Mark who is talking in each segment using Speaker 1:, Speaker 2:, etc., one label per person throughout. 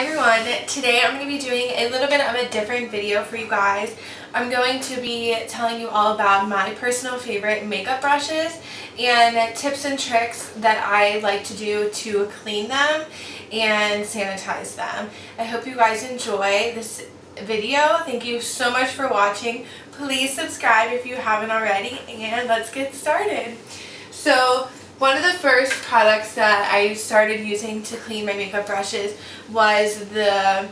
Speaker 1: everyone, today I'm going to be doing a little bit of a different video for you guys. I'm going to be telling you all about my personal favorite makeup brushes and tips and tricks that I like to do to clean them and sanitize them. I hope you guys enjoy this video. Thank you so much for watching. Please subscribe if you haven't already, and let's get started. So one of the first products that I started using to clean my makeup brushes was the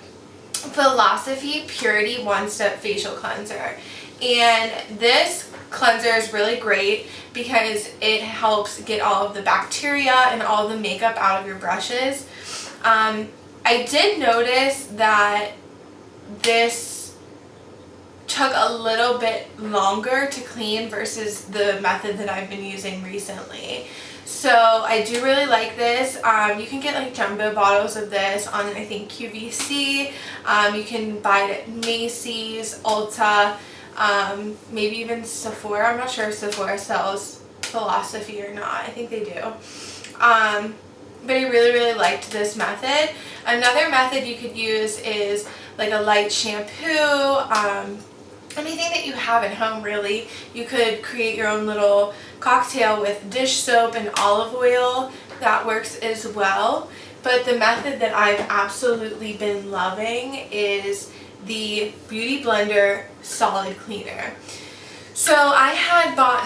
Speaker 1: Philosophy Purity One-Step Facial Cleanser. And this cleanser is really great because it helps get all of the bacteria and all the makeup out of your brushes. I did notice that this took a little bit longer to clean versus the method that I've been using recently. So I do really like this. You can get like jumbo bottles of this on, I think, QVC. You can buy it at Macy's, Ulta, maybe even Sephora. I'm not sure if Sephora sells Philosophy or not. I think they do. But I really liked this method. Another method you could use is like a light shampoo. Anything that you have at home, really. You could create your own little cocktail with dish soap and olive oil. That works as well. But the method that I've absolutely been loving is the Beauty Blender Solid Cleaner. So I had bought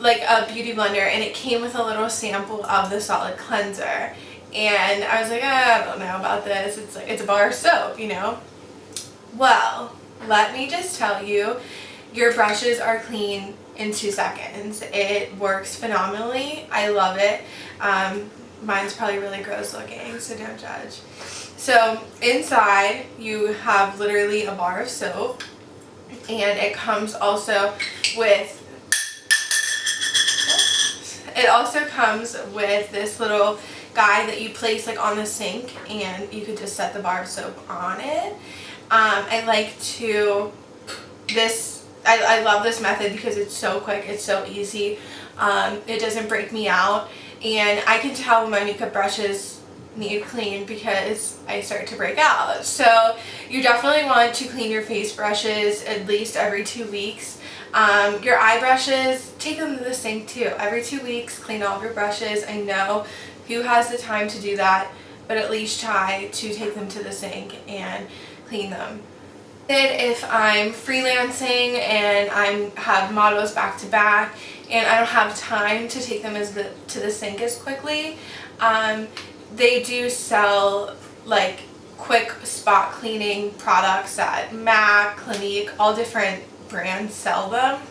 Speaker 1: like a Beauty Blender and it came with a little sample of the solid cleanser. And I was like, I don't know about this. It's a bar of soap, you know? Well, let me just tell you, your brushes are clean in 2 seconds. It works phenomenally. I love it. Mine's probably really gross looking, so don't judge. So inside you have literally a bar of soap, and it comes also with this little guy that you place like on the sink, and you could just set the bar of soap on it. I love this method because it's so quick, it's so easy, it doesn't break me out, and I can tell when my makeup brushes need clean because I start to break out. So you definitely want to clean your face brushes at least every 2 weeks. Your eye brushes, take them to the sink too. Every 2 weeks, clean all of your brushes. I know who has the time to do that, but at least try to take them to the sink and clean them. If I'm freelancing and I have models back to back and I don't have time to take them to the sink as quickly, they do sell like quick spot cleaning products at MAC, Clinique, all different brands sell them.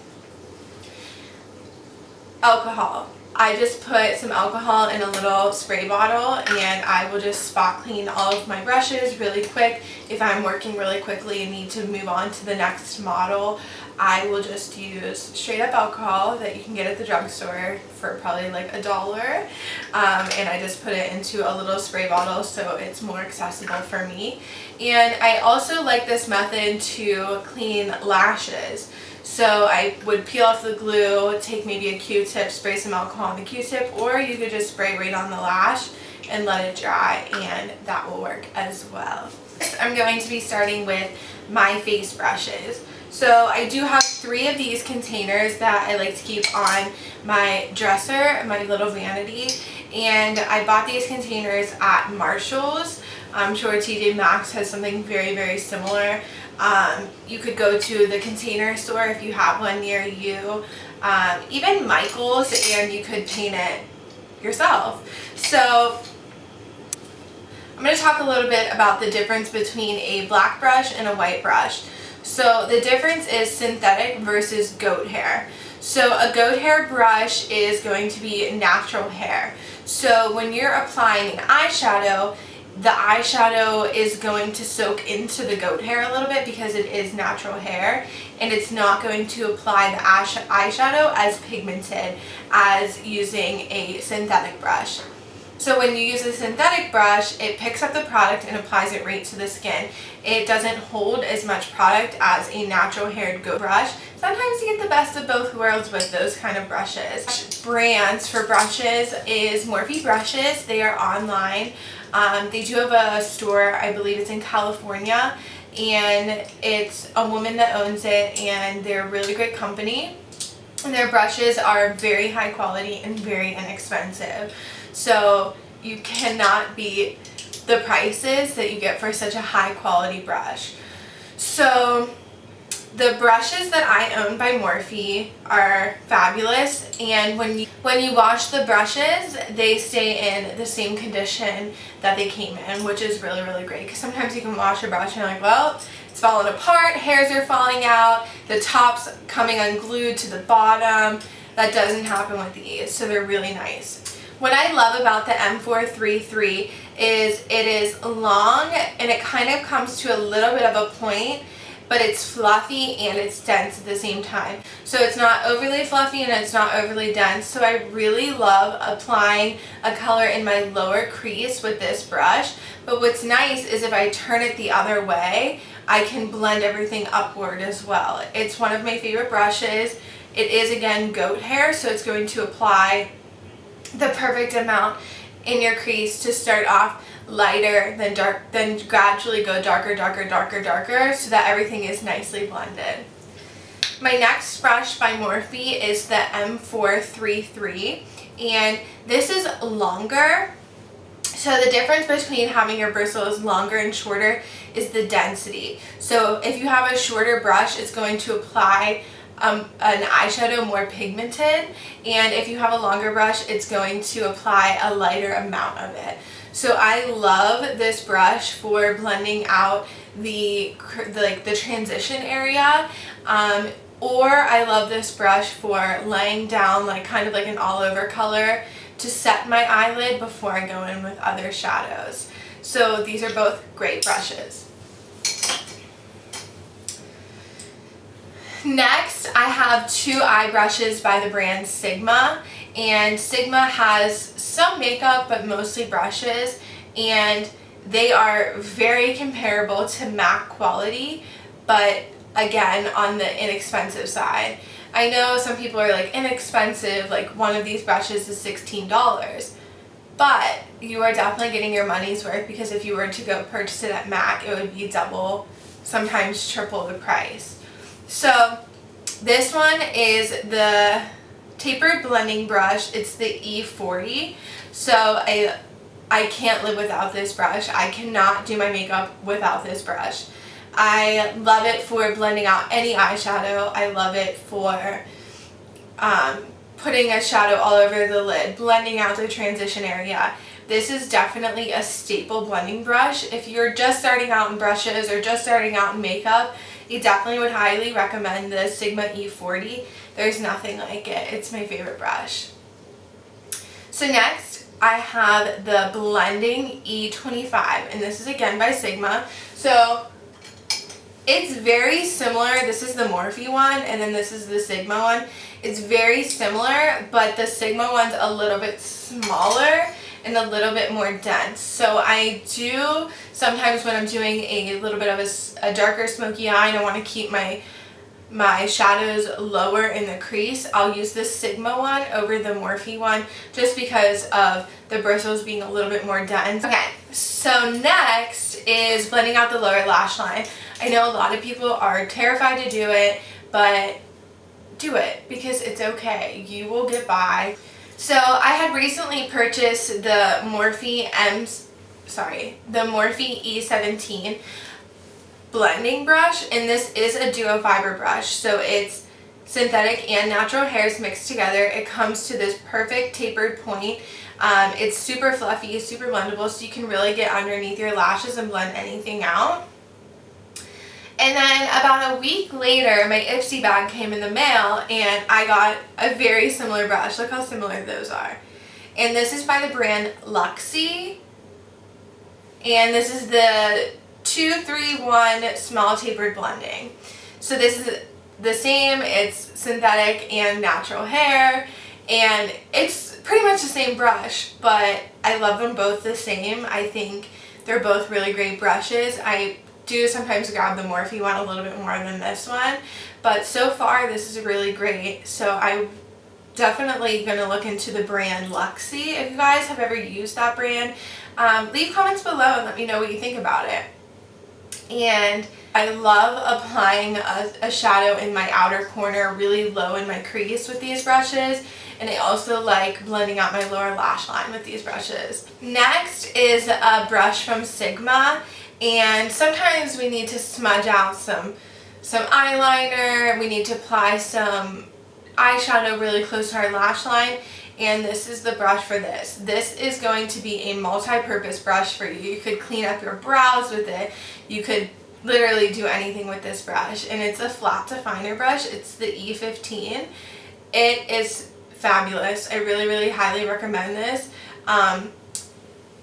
Speaker 1: Alcohol. I just put some alcohol in a little spray bottle and I will just spot clean all of my brushes really quick. If I'm working really quickly and need to move on to the next model, I will just use straight up alcohol that you can get at the drugstore for probably like $1. And I just put it into a little spray bottle so it's more accessible for me. And I also like this method to clean lashes. So I would peel off the glue, take maybe a Q-tip, spray some alcohol on the Q-tip, or you could just spray right on the lash and let it dry, and that will work as well. I'm going to be starting with my face brushes. So I do have 3 of these containers that I like to keep on my dresser, my little vanity, and I bought these containers at Marshall's. I'm sure TJ Maxx has something very similar. You could go to the Container Store if you have one near you, even Michael's, and you could paint it yourself. So I'm going to talk a little bit about the difference between a black brush and a white brush. So the difference is synthetic versus goat hair. So a goat hair brush is going to be natural hair. So when you're applying an eyeshadow, the eyeshadow is going to soak into the goat hair a little bit because it is natural hair, and it's not going to apply the eyeshadow as pigmented as using a synthetic brush. So when you use a synthetic brush, it picks up the product and applies it right to the skin. It doesn't hold as much product as a natural haired goat brush. Sometimes you get the best of both worlds with those kind of brushes. Brands for brushes is Morphe brushes. They are online. They do have a store, I believe it's in California, and it's a woman that owns it, and they're a really great company. And their brushes are very high quality and very inexpensive. So you cannot beat the prices that you get for such a high quality brush. So the brushes that I own by Morphe are fabulous, and when you wash the brushes, they stay in the same condition that they came in, which is really, really great, because sometimes you can wash a brush and you're like, well, it's falling apart, hairs are falling out, the top's coming unglued to the bottom. That doesn't happen with these, so they're really nice. What I love about the M433 is it is long and it kind of comes to a little bit of a point, but it's fluffy and it's dense at the same time. So it's not overly fluffy and it's not overly dense. So I really love applying a color in my lower crease with this brush. But what's nice is if I turn it the other way, I can blend everything upward as well. It's one of my favorite brushes. It is, again, goat hair, so it's going to apply the perfect amount in your crease to start off lighter, then gradually go darker, darker, darker, darker, so that everything is nicely blended. My next brush by Morphe is the M433, and this is longer. So the difference between having your bristles longer and shorter is the density. So if you have a shorter brush, it's going to apply an eyeshadow more pigmented, and if you have a longer brush, it's going to apply a lighter amount of it. So I love this brush for blending out the transition area, or I love this brush for laying down kind of like an all over color to set my eyelid before I go in with other shadows. So these are both great brushes. Next, I have two eye brushes by the brand Sigma, and Sigma has some makeup but mostly brushes, and they are very comparable to MAC quality, but again on the inexpensive side. I know some people are like, inexpensive, like one of these brushes is $16, but you are definitely getting your money's worth, because if you were to go purchase it at MAC, it would be double, sometimes triple the price. So this one is the tapered blending brush. It's the E40. So I can't live without this brush. I cannot do my makeup without this brush. I love it for blending out any eyeshadow. I love it for putting a shadow all over the lid, blending out the transition area. This is definitely a staple blending brush. If you're just starting out in brushes or just starting out in makeup, you definitely would highly recommend the Sigma E40. There's nothing like it. It's my favorite brush. So next, I have the blending E25, and this is again by Sigma. So it's very similar. This is the Morphe one, and then this is the Sigma one. It's very similar, but the Sigma one's a little bit smaller and a little bit more dense. So I do sometimes, when I'm doing a little bit of a darker smoky eye and I want to keep my shadows lower in the crease, I'll use this Sigma one over the Morphe one, just because of the bristles being a little bit more dense. Okay, so next is blending out the lower lash line. I know a lot of people are terrified to do it, but do it, because it's okay. You will get by. So I had recently purchased the Morphe E17 blending brush, and this is a duo fiber brush, so it's synthetic and natural hairs mixed together. It comes to this perfect tapered point. It's super fluffy, super blendable, so you can really get underneath your lashes and blend anything out. And then about a week later, my Ipsy bag came in the mail, and I got a very similar brush. Look how similar those are. And this is by the brand Luxie, and this is the 2-3-1 small tapered blending. So this is the same. It's synthetic and natural hair, and it's pretty much the same brush, but I love them both the same. I think they're both really great brushes. I do sometimes grab the Morphe one a little bit more than this one, but so far this is really great. So I'm definitely going to look into the brand Luxie. If you guys have ever used that brand, leave comments below and let me know what you think about it. And I love applying a shadow in my outer corner really low in my crease with these brushes, and I also like blending out my lower lash line with these brushes. Next is a brush from Sigma, and sometimes we need to smudge out some eyeliner, we need to apply some eyeshadow really close to our lash line, and this is the brush for this. This is going to be a multi-purpose brush for you. You could clean up your brows with it. You could literally do anything with this brush, and it's a flat definer brush. It's the E15. It is fabulous. I really highly recommend this.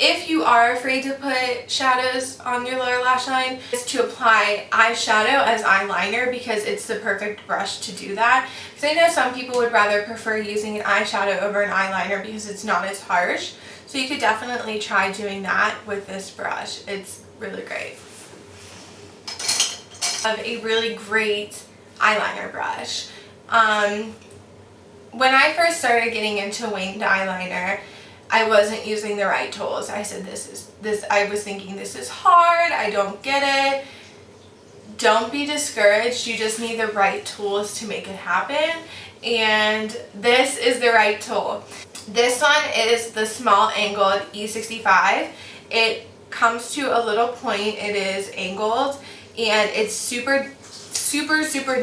Speaker 1: If you are afraid to put shadows on your lower lash line, is to apply eyeshadow as eyeliner, because it's the perfect brush to do that. Because I know some people would rather prefer using an eyeshadow over an eyeliner because it's not as harsh. So you could definitely try doing that with this brush. It's really great. I have a really great eyeliner brush. When I first started getting into winged eyeliner, I wasn't using the right tools. I said I was thinking this is hard, I don't get it. Don't be discouraged, you just need the right tools to make it happen, and this is the right tool. This one is the small angled E65. It comes to a little point, it is angled, and it's super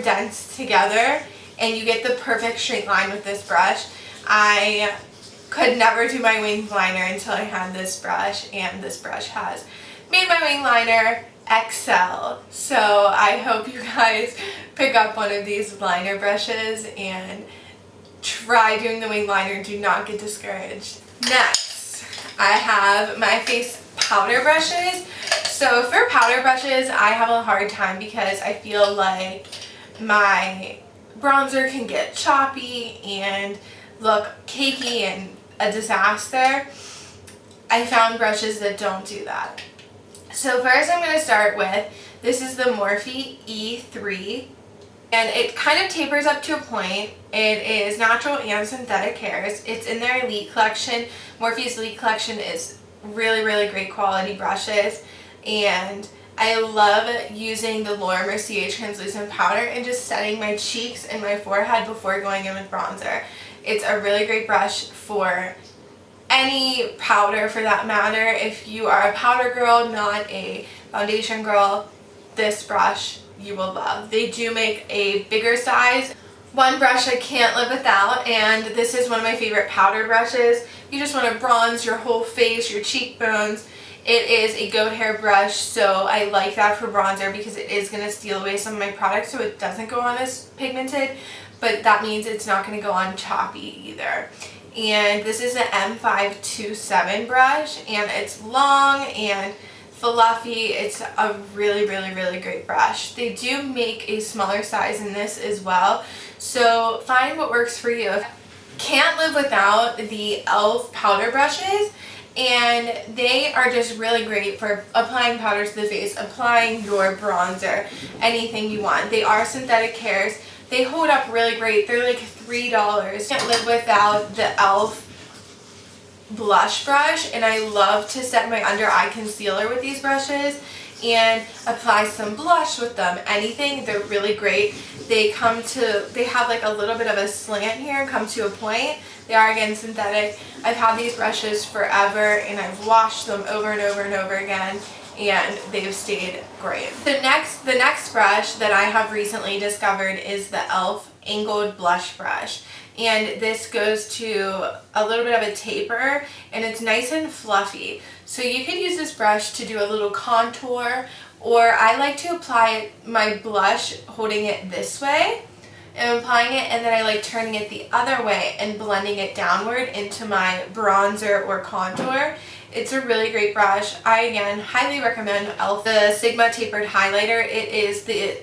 Speaker 1: dense together, and you get the perfect straight line with this brush. I could never do my winged liner until I had this brush, and this brush has made my winged liner excel. So I hope you guys pick up one of these liner brushes and try doing the winged liner. Do not get discouraged. Next, I have my face powder brushes. So for powder brushes, I have a hard time because I feel like my bronzer can get choppy and look cakey and a disaster. I found brushes that don't do that. So first I'm going to start with, this is the Morphe E3, and it kind of tapers up to a point. It is natural and synthetic hairs. It's in their Elite collection. Morphe's Elite collection is really great quality brushes, and I love using the Laura Mercier translucent powder and just setting my cheeks and my forehead before going in with bronzer. It's a really great brush for any powder for that matter. If you are a powder girl, not a foundation girl, this brush you will love. They do make a bigger size. One brush I can't live without, and this is one of my favorite powder brushes. You just want to bronze your whole face, your cheekbones. It is a goat hair brush, so I like that for bronzer because it is going to steal away some of my product so it doesn't go on as pigmented, but that means it's not going to go on choppy either. And this is an M527 brush, and it's long and fluffy. It's a really great brush. They do make a smaller size in this as well, so find what works for you. Can't live without the e.l.f. powder brushes, and they are just really great for applying powder to the face, applying your bronzer, anything you want. They are synthetic hairs. They hold up really great. They're like $3. Can't live without the e.l.f. blush brush, and I love to set my under eye concealer with these brushes and apply some blush with them. Anything, they're really great. They have like a little bit of a slant here and come to a point. They are again synthetic. I've had these brushes forever, and I've washed them over and over again, and they've stayed great. The next brush that I have recently discovered is the e.l.f. angled blush brush, and this goes to a little bit of a taper, and it's nice and fluffy. So you could use this brush to do a little contour, or I like to apply my blush holding it this way and applying it, and then I like turning it the other way and blending it downward into my bronzer or contour. It's a really great brush. I again highly recommend e.l.f. The Sigma Tapered Highlighter. It is the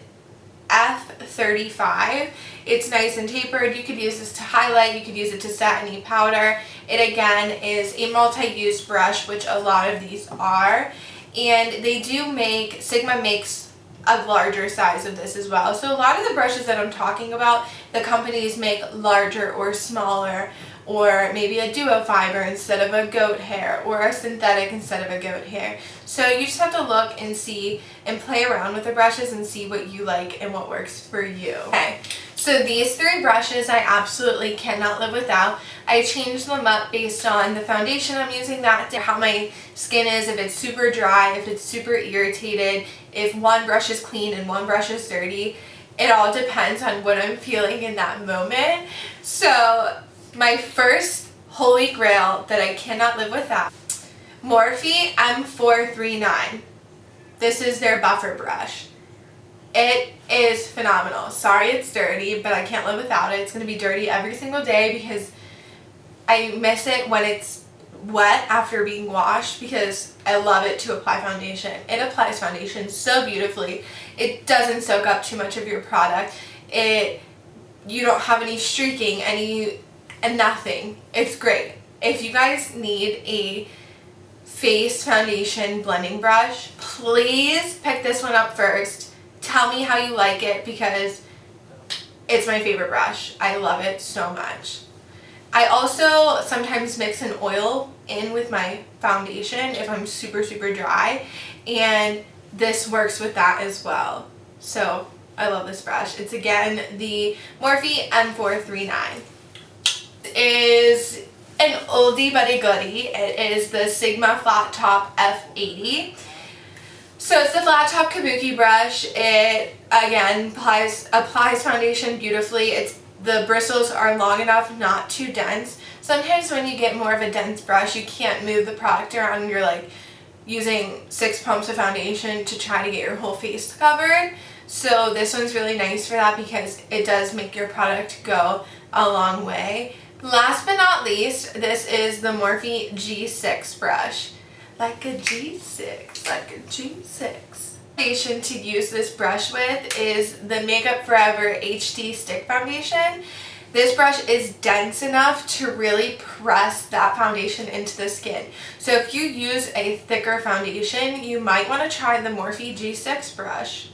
Speaker 1: $35. It's nice and tapered. You could use this to highlight, you could use it to set any powder. It again is a multi-use brush, which a lot of these are. And they do make, Sigma makes a larger size of this as well. So a lot of the brushes that I'm talking about, the companies make larger or smaller, or maybe a duo fiber instead of a goat hair, or a synthetic instead of a goat hair. So you just have to look and see and play around with the brushes and see what you like and what works for you. Okay, so these three brushes I absolutely cannot live without. I change them up based on the foundation I'm using that day, how my skin is, if it's super dry, if it's super irritated, if one brush is clean and one brush is dirty. It all depends on what I'm feeling in that moment. So my first holy grail that I cannot live without, Morphe M439. This is their buffer brush. It is phenomenal. Sorry it's dirty, but I can't live without it. It's going to be dirty every single day because I miss it when it's wet after being washed, because I love it to apply foundation. It applies foundation so beautifully. It doesn't soak up too much of your product. You don't have any streaking, and nothing. It's great. If you guys need a face foundation blending brush, please pick this one up first. Tell me how you like it, because it's my favorite brush. I love it so much. I also sometimes mix an oil in with my foundation if I'm super dry, and this works with that as well. So I love this brush. It's again the Morphe M439. Is an oldie but a goodie. It is the Sigma Flat Top F80. So it's the flat top kabuki brush. It again applies foundation beautifully. The bristles are long enough, not too dense. Sometimes when you get more of a dense brush, you can't move the product around and you're like using 6 pumps of foundation to try to get your whole face covered. So this one's really nice for that because it does make your product go a long way. Last but not least, this is the Morphe G6 brush. Like a G6, like a G6. Foundation to use this brush with is the Makeup Forever HD Stick Foundation. This brush is dense enough to really press that foundation into the skin. So if you use a thicker foundation, you might want to try the Morphe G6 brush,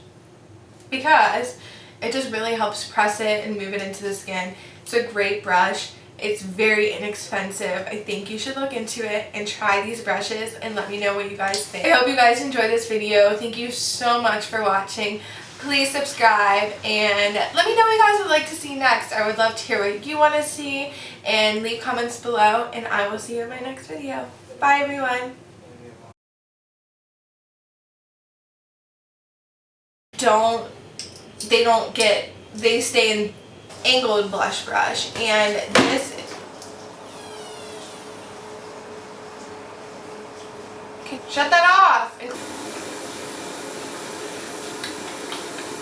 Speaker 1: because it just really helps press it and move it into the skin. It's a great brush. It's very inexpensive. I think you should look into it and try these brushes and let me know what you guys think. I hope you guys enjoyed this video. Thank you so much for watching. Please subscribe and let me know what you guys would like to see next. I would love to hear what you want to see, and leave comments below, and I will see you in my next video. Bye everyone. They stay in angled blush brush, and this okay, shut that off.